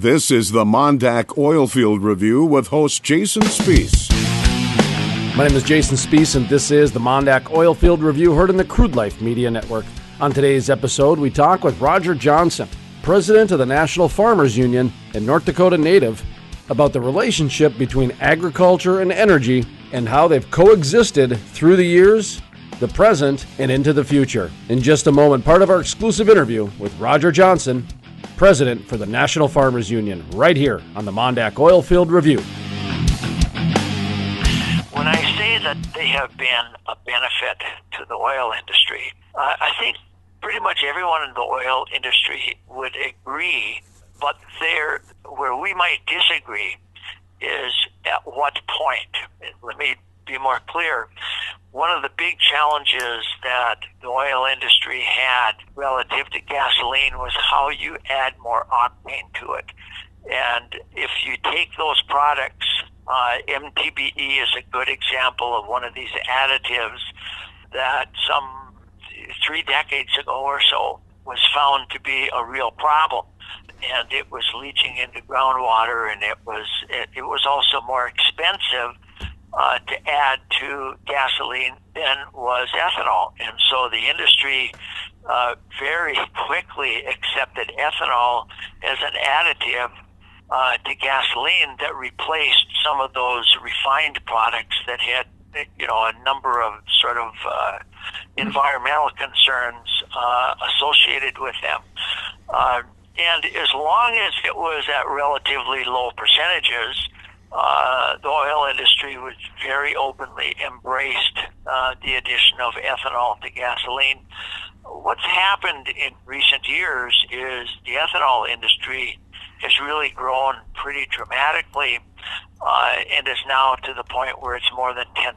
This is the MonDak OilField Review with host Jason Spees. My name is Jason Spees, and this is the MonDak OilField Review, heard in the Crude Life Media Network. On today's episode, we talk with Roger Johnson, president of the National Farmers Union and North Dakota native, about the relationship between agriculture and energy and how they've coexisted through the years, the present, and into the future. In just a moment, part of our exclusive interview with Roger Johnson, president for the National Farmers Union, right here on the MonDak OilField Review. When I say that they have been a benefit to the oil industry, I think pretty much everyone in the oil industry would agree, but where we might disagree is at what point. Let me be more clear. One of the big challenges that the oil industry had relative to gasoline was how you add more octane to it. And if you take those products, MTBE is a good example of one of these additives that some 3 decades ago or so was found to be a real problem. And it was leaching into groundwater, and it was also more expensive to add to gasoline than was ethanol. And so the industry very quickly accepted ethanol as an additive to gasoline that replaced some of those refined products that had, a number of sort of environmental concerns associated with them. And as long as it was at relatively low percentages, the oil industry was very openly embraced the addition of ethanol to gasoline. What's happened in recent years is the ethanol industry has really grown pretty dramatically and is now to the point where it's more than 10%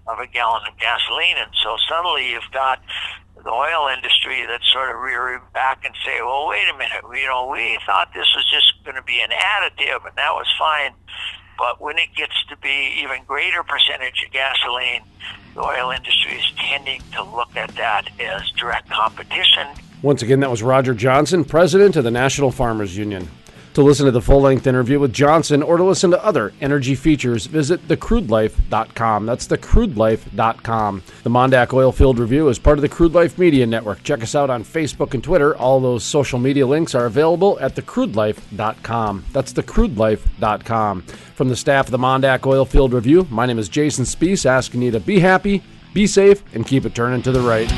of a gallon of gasoline. And so suddenly you've got the oil industry that's sort of rearing back and say, well, wait a minute, we thought this was just going to be an additive and that was fine. But when it gets to be even greater percentage of gasoline, the oil industry is tending to look at that as direct competition. Once again, that was Roger Johnson, president of the National Farmers Union. To listen to the full-length interview with Johnson or to listen to other energy features, visit thecrudelife.com. That's thecrudelife.com. The MonDak OilField Review is part of the Crude Life Media Network. Check us out on Facebook and Twitter. All those social media links are available at thecrudelife.com. That's thecrudelife.com. From the staff of the MonDak OilField Review, my name is Jason Spees, asking you to be happy, be safe, and keep it turning to the right.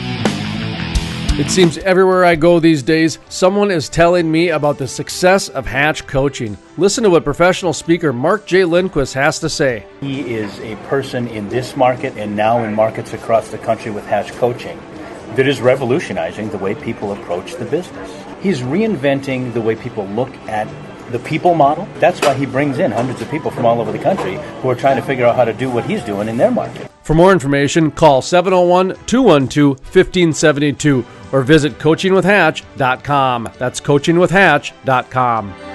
It seems everywhere I go these days, someone is telling me about the success of Hatch coaching. Listen to what professional speaker Mark J. Lindquist has to say. He is a person in this market and now in markets across the country with Hatch coaching that is revolutionizing the way people approach the business. He's reinventing the way people look at the people model. That's why he brings in hundreds of people from all over the country who are trying to figure out how to do what he's doing in their market. For more information, call 701-212-1572 or visit coachingwithhatch.com. That's coachingwithhatch.com.